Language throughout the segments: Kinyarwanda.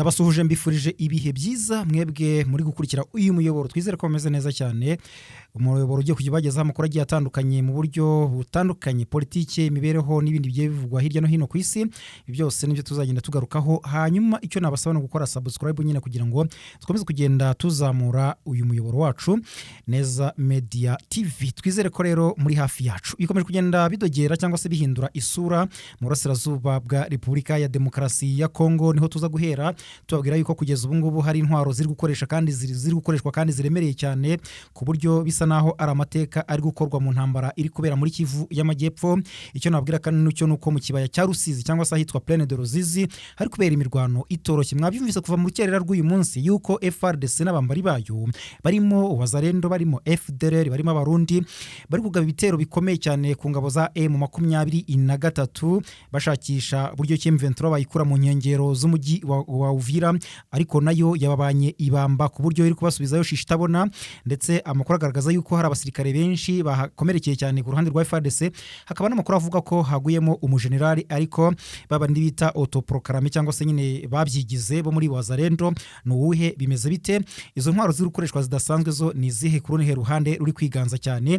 Ndabasuhuje mbifurije ibihe byiza mwebwe muri gukurikira uyu muyoboro twizere ko bameze neza cyane. Umuyoboro ugiye kujya ubagezaho amakuru agiye atandukanye mu buryo butandukanye, politike, imibereho n'ibindi bigiye bivugwa hirya no hino ku isi. Ibi byose nibyo tuzagenda tugarukaho, hanyuma icyo nabasaba no gukora subscribe nyine kugira ngo dukomeze kugenda tuzamura uyu muyoboro wacu Neza Media TV. Twizere ko rero muri hafi yacu ikomeje kugenda bidogera cyangwa se bihindura isura mu burasirazuba bwa Repubulika ya Demokarasi ya Kongo. Niho tuza guhera tubabwira yuko kugeza ubu ngubu hari intwaro ziri gukoresha kandi ziri gukoreshwa kandi ziremereye cyane, ku buryo bisa naho ari amateka ari gukorwa mu ntambara iri kubera muri Kivu y'Amajyepfo. Icyo nababwira kandi n'icyo nuko mu kibaya cya Rusizi cyangwa se ahitwa Plaine de Ruzizi hari kubera imirwano itoroshye. Mwabyumvise kuva mu rukerera rw'uyu munsi yuko FRDC n'abambari bayo barimo Wazalendo, barimo FDLR, barimo abarundi bari kugaba ibitero bikomeye cyane ku ngabo za M23 bashakisha buryo ki M23 bayikura mu nkengero z'umujyi wa Uvira, ariko nayo yababanye ibamba ku buryo iri kubasubizayo shishitabona. Ndetse amakuru agaragaza yuko hari abasirikare benshi bakomerekeye cyane ku ruhande rwa FARDC. Hakaba n'amakuru avuga ko haguyemo umujenerali, ariko babandi bita autoproclamé cyangwa se nyine babyigize bo muri Wazalendo. Nuwuhe bimeze bite? Izo ntwaro ziri gukoreshwa zidasanzwe zo ni zihe ku ruhe ruhande ruri kwiganza cyane?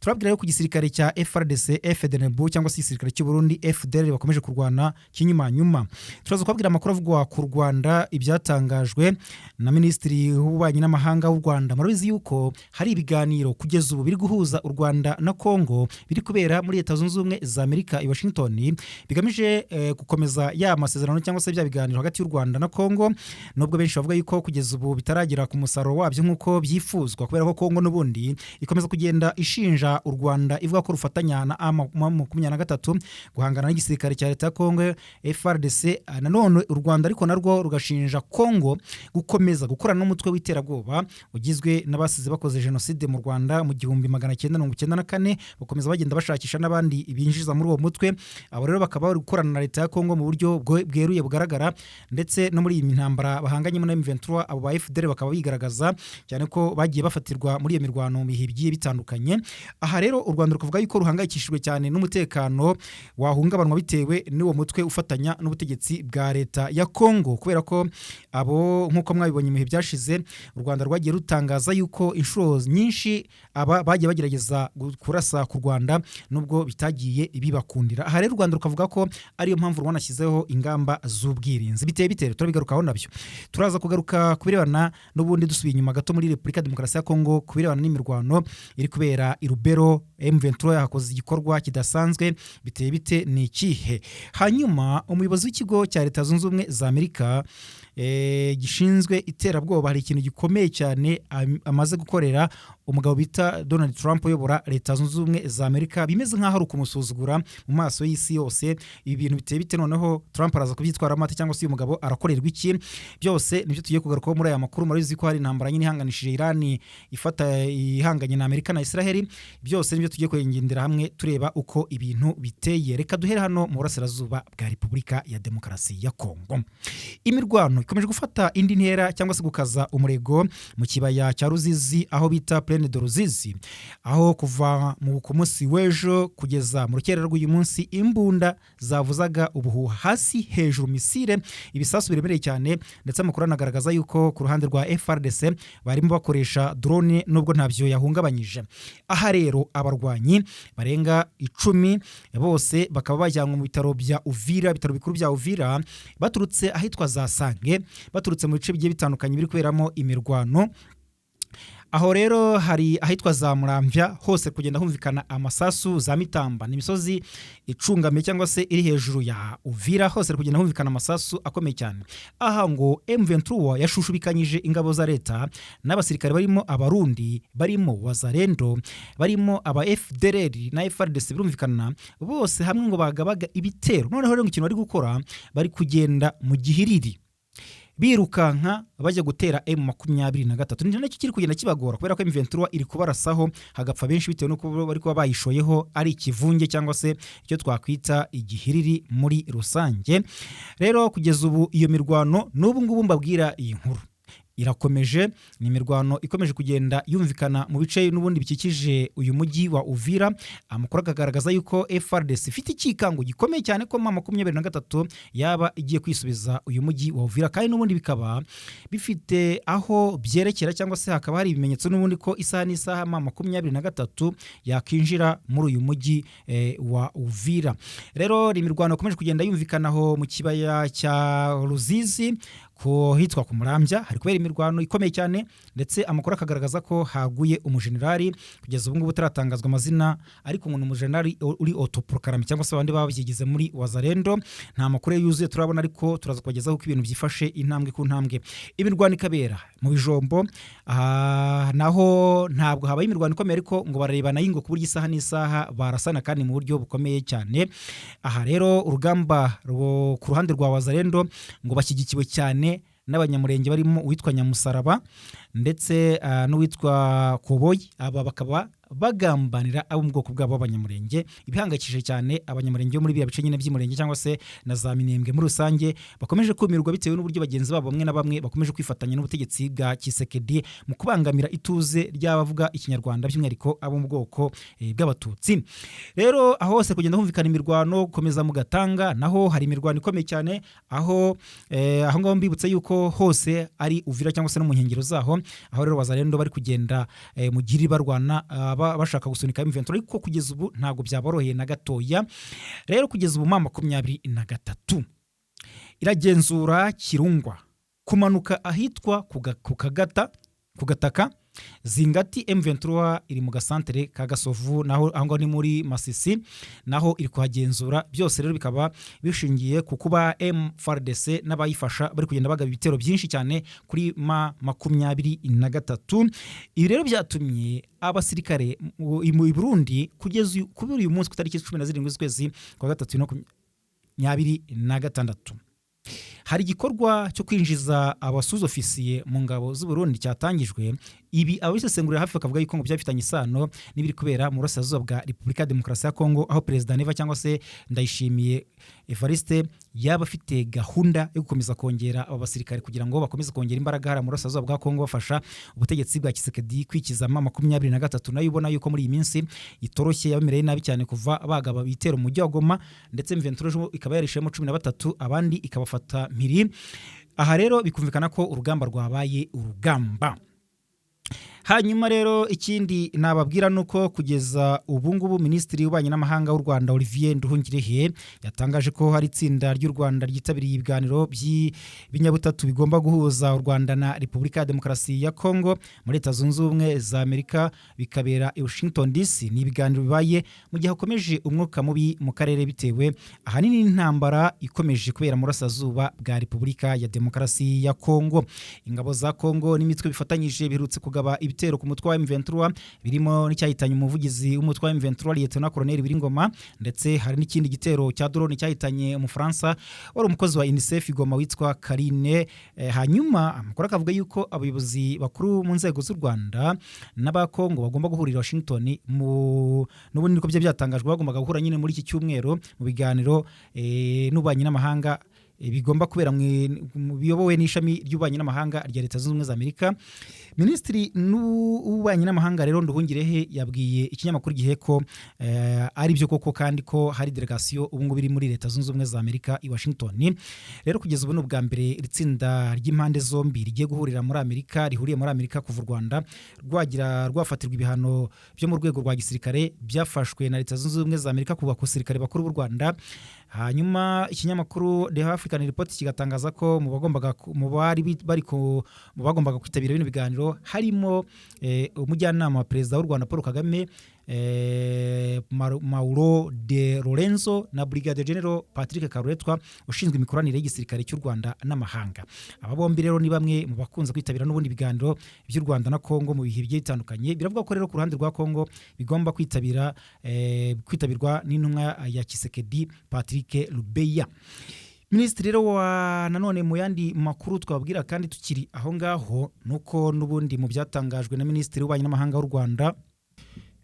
Turabwira yo ku gisirikare cya FARDC, FDNB cyangwa se igisirikare cy'u Burundi FDL bakomeje kurwana kinyuma. Turaza kubabwira amakuru avugwa ku Rwanda, ibyatangajwe na Minisitiri w'Ububanyi n'Amahanga w'u Rwanda. Murabizi yuko hari ibiganiro kugeza ubu biri guhuza u Rwanda na Kongo biri kubera muri Leta Zunze Ubumwe za Amerika i Washington, bigamije gukomeza ya masezerano cyangwa se bya biganiro hagati y'u Rwanda na Kongo, nubwo benshi bavuga yuko kugeza ubu bitaragira ku musaruro wabyo nk'uko byifuzwa, kubera ko Kongo n'ubundi ikomeza kugenda ishinja u Rwanda ivuga ko rufatanya na M23 guhangana n'igisirikare cya Leta ya Kongo FARDC. Nanone u Rwanda ariko narwo rugashinja Kongo gukomeza gukorana n'umutwe w'iterabwoba ugizwe n'abasize bakoze jenoside mu Rwanda mu 1994, bakomeza bagenda bashakisha n'abandi binjiza muri uwo mutwe. Abo rero bakaba bari gukorana na Leta ya Kongo mu buryo bweruye bugaragara, ndetse no muri iyi ntambara bahanganye na M23 abo ba FDL bakaba bigaragaza cyane ko bagiye bafatirwa muri iyo mirwano mu bihe bigiye bitandukanye. Aha rero u Rwanda rukavuga yuko ruhangayikishijwe cyane n'umutekano wahungabanwa bitewe n'uwo mutwe ufatanya n'ubutegetsi bwa Leta ya Kongo, kubera ko abo nk'uko mwabibonye mu bihe byashize u Rwanda rwagiye rutangaza yuko inshuro nyinshi aba bagiye bagerageza kurasa ku Rwanda nubwo bitagiye bibakundira. Aha rero u Rwanda rukavuga ko ariyo mpamvu rwanashyizeho ingamba z'ubwirinzi. Biteye bitero turabigarukaho nabyo. Turaza kugaruka kubirebana n'ubundi dusubiye inyuma gato muri Repubulika ya Demokarasi ya Kongo kubirebana n'imirwano iri kubera i Rubero. M23 yakoze igikorwa kidasanzwe, biteye bite ni ikihe? Hanyuma umuyobozi w'ikigo cya Leta Zunze Ubumwe za Amerika gishinzwe iterabwoba hari ikintu gikomeye cyane amaze gukorera umugabo bita Donald Trump uyobora Leta Zunze Ubumwe za Amerika, bimeze nk'aho ari ukumusuzugura mu maso y'isi yose. Ibi bintu biteye bite noneho Trump araza kubyitwara amate cyangwa se uyu mugabo arakorerwa iki? Byose nibyo tugiye kugarukaho muri aya makuru. Murabizi ko hari intambara nyine ihanganishije Iran ihanganye na Amerika na Israel. Byose nibyo tugiye kugendera hamwe tureba uko ibintu biteye. Reka duhere hano mu burasirazuba bwa Repubulika ya Demokarasi ya Kongo. Imirwano ikomeje gufata indi ntera cyangwa se gukaza umurego mu kibaya cya Ruzizi, aho bita Plaine de Ruzizi, aho kuva ku munsi w'ejo kugeza mu rukerera rw'uyu munsi imbunda zavuzaga ubuhuha hasi hejuru, misile, ibisasu biremereye cyane. Ndetse amakuru anagaragaza yuko ku ruhande rwa FARDC barimo bakoresha drone nubwo ntabyo yahungabanyije. Aha rero abarwanyi barenga 10 bose bakaba bajyanwe mu bitaro bya Uvira, bitaro bikuru bya Uvira, baturutse ahitwa za Sange, baturutse mu bice bigiye bitandukanye biri kuberamo imirwano. Aho rero hari ahitwa za Muramvya, hose kugenda humvikana amasasu. Za Mitamba ni imisozi icungame cyangwa se iri hejuru ya Uvira, hose kugenda humvikana amasasu akomeye cyane. Aha ngo M23 yashushubikanyije ingabo za Leta n'abasirikare barimo abarundi, barimo Wazalendo, barimo aba FDLR na FARDC, birumvikana bose hamwe ngo bagabaga ibitero. Noneho rero ikintu bari gukora, bari kugenda mu gihiriri birukanka bajya gutera M23. Ni nacyo kiri kugenda kibagora, kubera ko M23 iri kubarasaho hagapfa benshi bitewe nuko bari kuba bayishoyeho ari ikivunge cyangwa se icyo twakwita igihiriri muri rusange. Rero kugeza ubu iyo mirwano n'ubu ngubu mbabwira iyi nkuru irakomeje. Ni imirwano ikomeje kugenda yumvikana mu bice n'ubundi bikikije uyu mujyi wa Uvira. Amakuru akagaragaza yuko FARDC ifite ikikango gikomeye cyane ko mu 2023 yaba igiye kwisubiza uyu mujyi wa Uvira, kandi n'ubundi bikaba bifite aho byerekera cyangwa se hakaba hari ibimenyetso n'ubundi ko isaha n'isaha mu 2023 yakinjira muri uyu mujyi wa Uvira. Rero imirwano ikomeje kugenda yumvikanaho mu kibaya cya Ruzizi ko hitwa ku Murambya, hari kubera imirwano ikomeye cyane, ndetse amakuru akagaragaza ko haguye umujenerali. Kugeza ubu ngubu taratangazwa amazina, ariko umuntu umujenerali uri autoproclamé cyangwa se abandi babyigize muri Wazalendo. Nta makuru yuzuye turabona, ariko turaza kubagezaho uko ibintu byifashe intambwe ku ntambwe. Imirwano ikabera mu Bijombo, naho ntabwo habaye imirwano ikomeye, ariko ngo barebana y'ingo ku buryo isaha n'isaha barasana kandi mu buryo bukomeye cyane. Aha rero urugamba ku ruhande rwa Wazalendo ngo bashyigikiwe cyane n'abanyamurenge barimo uwitwa Nyamusaraba ndetse n'uwitwa Koboyi. Aba bakaba bagambanira abo mu bwoko bwabo b'abanyamurenge. Ibihangayikishije cyane abanyamurenge bo muri biya bice nyine by'imurenge cyangwa se na za Minembwe muri rusange, bakomeje kumirwa bitewe n'uburyo bagenzi babo bamwe na bamwe bakomeje kwifatanya n'ubutegetsi bwa Kisekedi mu kubangamira ituze ry'abavuga ikinyarwanda, by'umwihariko abo mu bwoko bw'abatutsi. Rero aho hose kugenda humvikana imirwano, gukomeza mu Gatanga naho hari imirwano ikomeye cyane, aho ngaho mbibutse yuko hose ari Uvira cyangwa se no mu nkengero zaho, aho rero Wazalendo bari kugenda mu giri barwana bashaka gusunika M23, ariko kugeza ubu ntago byaboroheye na gatoya. Rero kugeza ubu 2023 iragenzura Kirungwa, kumanuka ahitwa ku Gataka Zingati. M23 iri mu gasantere ka Gasovu, naho aho ni muri Masisi, naho iri kuhagenzura. Byose rero bikaba bishingiye ku kuba FARDC n'abayifasha bari kugenda bagaba ibitero byinshi cyane kuri 2023. Ibi rero byatumye abasirikare mu Burundi kugeza kuri uyu munsi ku tariki 17 z'ukwezi kwa gatatu 2026 hari igikorwa cyo kwinjiza abasuzofisiye mu ngabo z'u Burundi cyatangijwe. Ibi abisesengurira hafi bakavuga yuko ngo byafitanye isano n'ibiri kubera mu burasirazuba bwa Repubulika ya Demokarasi ya Kongo, aho Perezida Neva cyangwa se Ndayishimiye Evariste yaba afite gahunda yo gukomeza kongera aba basirikare kugira ngo bakomeze kongera imbaraga hara mu burasirazuba bwa Kongo, bafasha ubutegetsi bwa Kisekedi kwikiza 2023. nayo ubona yuko muri iyi minsi itoroshye, yabemereye nabi cyane kuva bagaba bitero mu mujyi wa Goma, ndetse M23 ikaba yarishemo 13 abandi ikabafata mpiri. Aha rero bikumvikana ko urugamba rwabaye urugamba. Hanyuma rero ikindi nababwira nuko kugeza ubu ngubu Minisitiri w'Ububanyi n'Amahanga w'u Rwanda Olivier Nduhungirehe yatangaje ko hari itsinda ry'u Rwanda ryitabiriye ibiganiro by'ibinyabutatu bigomba guhuza u Rwanda na Repubulika ya Demokarasi ya Kongo muri Leta Zunze Ubumwe za Amerika, bikabera i Washington DC. Ni ibiganiro bibaye mu gihe hakomeje umwuka mubi mu karere bitewe ahanini n'intambara ikomeje kubera mu burasirazuba bwa Repubulika ya Demokarasi ya Kongo. Ingabo za Kongo n'imitwe bifatanyije biherutse kugaba ibitero ku mutwe wa M23, birimo n'icyahitanye umuvugizi w'umutwe wa M23 Lieutenant Colonel Biringoma, ndetse hari n'ikindi gitero cya drone cyahitanye umufaransa wari umukozi wa UNICEF Goma witwa Karine. Hanyuma amakuru akavuga yuko abayobozi bakuru mu nzego z'u Rwanda n'abakongo bagomba guhurira Washington n'ubundi niko byatangajwe, bagombaga guhura nyine muri iki cyumweru mu biganiro n'ububanyi n'amahanga bigomba kubera biyobowe n'ishami ry'ububanyi n'amahanga rya Leta Zunze Ubumwe za Amerika. Minisitiri w'Ububanyi n'Amahanga rero Nduhungirehe yabwiye ikinyamakuru Igihe ko ari byo koko, kandi ko hari delegation ubu ngubu iri muri Leta Zunze Ubumwe za Amerika i Washington. Rero kugeza ubu n'ubwa mbere itsinda ry'impande zombi rigiye guhurira muri Amerika, rihuriye muri Amerika kuva u Rwanda rwafatirwa ibihano byo mu rwego rwa gisirikare byafashwe na Leta Zunze Ubumwe za Amerika ku basirikare bakuru b'u Rwanda. Hanyuma ikinyamakuru The African Report kigatangaza ko mu bagombaga kwitabira bino biganiro harimo umujyanama wa Perezida w'u Rwanda Paul Kagame, Mauro de Lorenzo na Brigadier General Patrick Karuretwa ushinzwe imikoranire y'igisirikare cy'u Rwanda n'amahanga. Aba bombi rero ni bamwe mu bakunze kwitabira n'ubundi biganiro by'u Rwanda na Kongo mu bihe bigiye bitandukanye. Biravuga ko rero ku ruhande rwa Kongo bigomba kwitabirwa n'intumwa ya Kisekedi Patrick Lubeya. Minisitiri rero wa nanone mu yandi makuru twabwira kandi tukiri aho ngaho nuko n'ubundi mu byatangajwe na Minisitiri w'Ububanyi n'Amahanga w'u Rwanda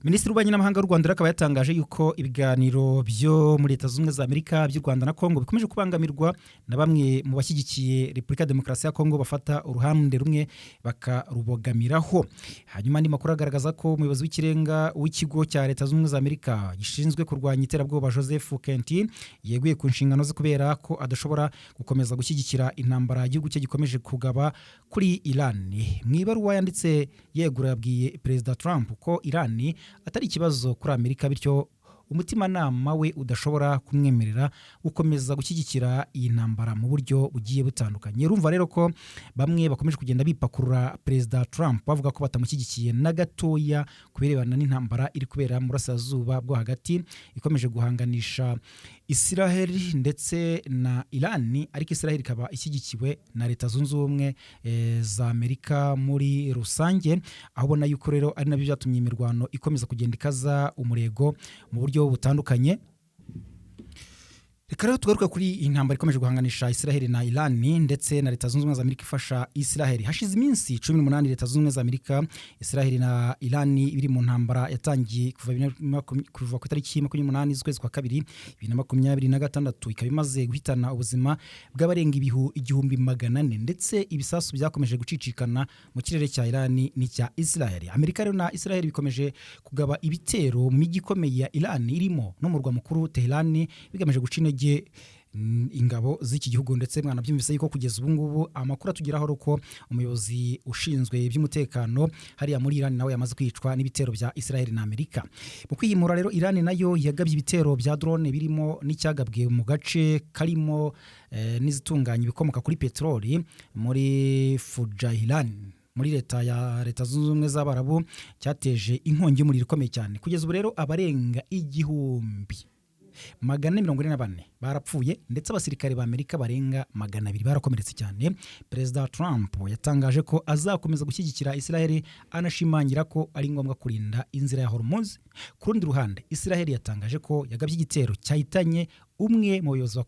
Minisitiri w'Ububanyi n'Amahanga w'u Rwanda akaba yatangaje yuko ibiganiro byo muri Leta Zunze Ubumwe za Amerika by'u Rwanda na Kongo bikomeje kubangamirwa na bamwe mu bashyigikiye Repubulika ya Demokarasi ya Kongo bafata uruhande rumwe bakarubogamiraho. Hanyuma andi makuru agaragaza ko umuyobozi w'ikirenga w'ikigo cya Leta Zunze Ubumwe za Amerika gishinzwe kurwanya iterabwoba Joseph Kenti yeguye ku nshingano ze kubera ko adashobora gukomeza gushyigikira intambara igihugu cye gikomeje kugaba kuri Iran. Mu ibaruwa yanditse yegura yabwiye Perezida Trump ko Iran atari ikibazo kuri Amerika, bityo umutimanama we udashobora kumwemerera gukomeza gushyigikira iyi ntambara mu buryo bugiye butandukanye. Urumva rero ko bamwe bakomeje kugenda bipakurura Perezida Trump bavuga ko batamushyigikiye na gatoya kubirebana n'intambara iri kubera mu burasirazuba bwo hagati ikomeje guhanganisha Israel ndetse na Iran, ariko Israel ikaba ishyigikiwe na Leta Zunze Ubumwe za Amerika muri rusange, aho ubona yuko rero ari nabyo byatumye imirwano ikomeza kugenda ikaza umurego mu buryo butandukanye. Reka rero tugaruka kuri intambara ikomeje guhanganisha Israel na Iran ndetse na Leta Zunze Ubumwe za Amerika ifasha Israel. Hashize iminsi 18 Leta Zunze Ubumwe za Amerika, Israel na Iran biri mu ntambara yatangiye kuva ku tariki 28 z'ukwezi kwa kabiri 2026, ikaba imaze guhitana ubuzima bw'abarenga igihumbi 400 ndetse ibisasu byakomeje gucicikana mu kirere cya Iran n'icya Israel. Amerika rero na Israel bikomeje kugaba ibitero mu mijyi ikomeye ya Iran irimo no mu murwa mukuru Tehran, bigamije gucina ingabo z'iki gihugu. Ndetse mwanabyumvise yuko kugeza ubu ngubu amakuru atugeraho uko umuyobozi ushinzwe iby'umutekano hariya muri Iran nawe yamaze kwicwa n'ibitero bya Israel na Amerika. Mu kwiyimura rero Iran nayo yagabye ibitero bya drone birimo n'icyagabwe mu gace karimo n'izitunganya ibikomoka kuri peteroli muri Fujairah muri Leta Zunze Ubumwe z'Abarabu, cyateje inkongi y'umuriro ikomeye cyane. Kugeza ubu rero abarenga igihumbi 444 barapfuye ndetse abasirikare ba Amerika barenga 200 barakomeretse cyane. Perezida Trump yatangaje ko azakomeza gushyigikira Israel, anashimangira ko ari ngombwa kurinda inzira ya Hormuz. Ku rundi ruhande, Israel yatangaje ko yagabye igitero cyahitanye umwe mu bayobozi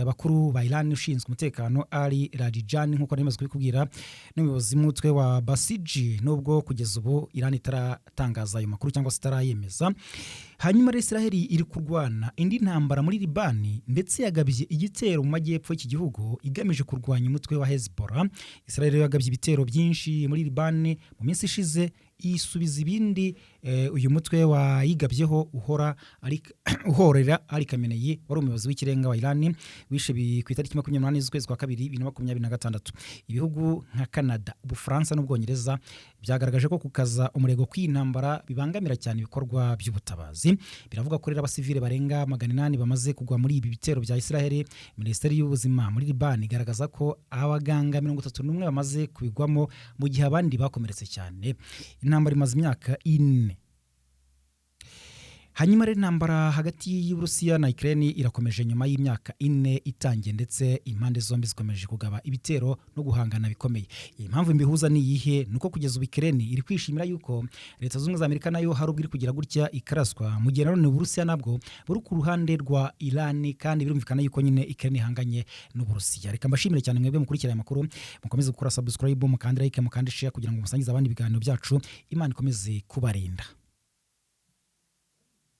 bakuru ba Iran ushinzwe umutekano Ali Larijani, nk'uko nemaze kubikubwira n'umuyobozi mutwe wa Basiji, nubwo kugeza ubu Iran itaratangaza ayo makuru cyangwa se itarayemeza. Hanyuma Israel iri kurwana indi ntambara muri Libani ndetse yagabye igitero mu majyepfo y'iki gihugu igamije kurwanya umutwe wa Hezbollah. Israel yagabye ibitero byinshi muri Libani mu minsi ishize, isubiza ibindi uyu mutwe wayigabyeho uhorera Ali Khamenei wari umuyobozi w'ikirenga wa Iran, wishe ku itariki 28 z'ukwezi kwa kabiri 2026. Ibihugu nka Canada, Ubufaransa n'Ubwongereza byagaragaje ko kukaza umurego kw'intambara bibangamira cyane ibikorwa by'ubutabazi. Biravuga ko rero abasivile barenga 800 bamaze kugwa muri ibi bitero bya Israel. Minisiteri y'Ubuzima muri Liban igaragaza ko abaganga 31 bamaze kubigwamo mu gihe abandi bakomeretse cyane. Intambara imaze imyaka 4. Hanyuma rero intambara hagati y'Uburusiya na Ukraine irakomeje nyuma y'imyaka 4 itangiye, ndetse impande zombi zikomeje kugaba ibitero no guhangana bikomeye. Impamvu imbihuza ni iyihe? Nuko kugeza ubu Ukraine iri kwishimira yuko Leta Zunze Ubumwe za Amerika nayo hari ubwo iri kugira gutya ikaraswa, mu gihe none Uburusiya nabwo buri ku ruhande rwa Iran, kandi birumvikana yuko nyine Ukraine ihanganye n'Uburusiya. Reka mbashimire cyane mwebwe mukurikira aya makuru, mukomeze gukora subscribe, mukandi like, mukandi share kugira ngo musangize abandi ibiganiro byacu. Imana ikomeze kubarinda.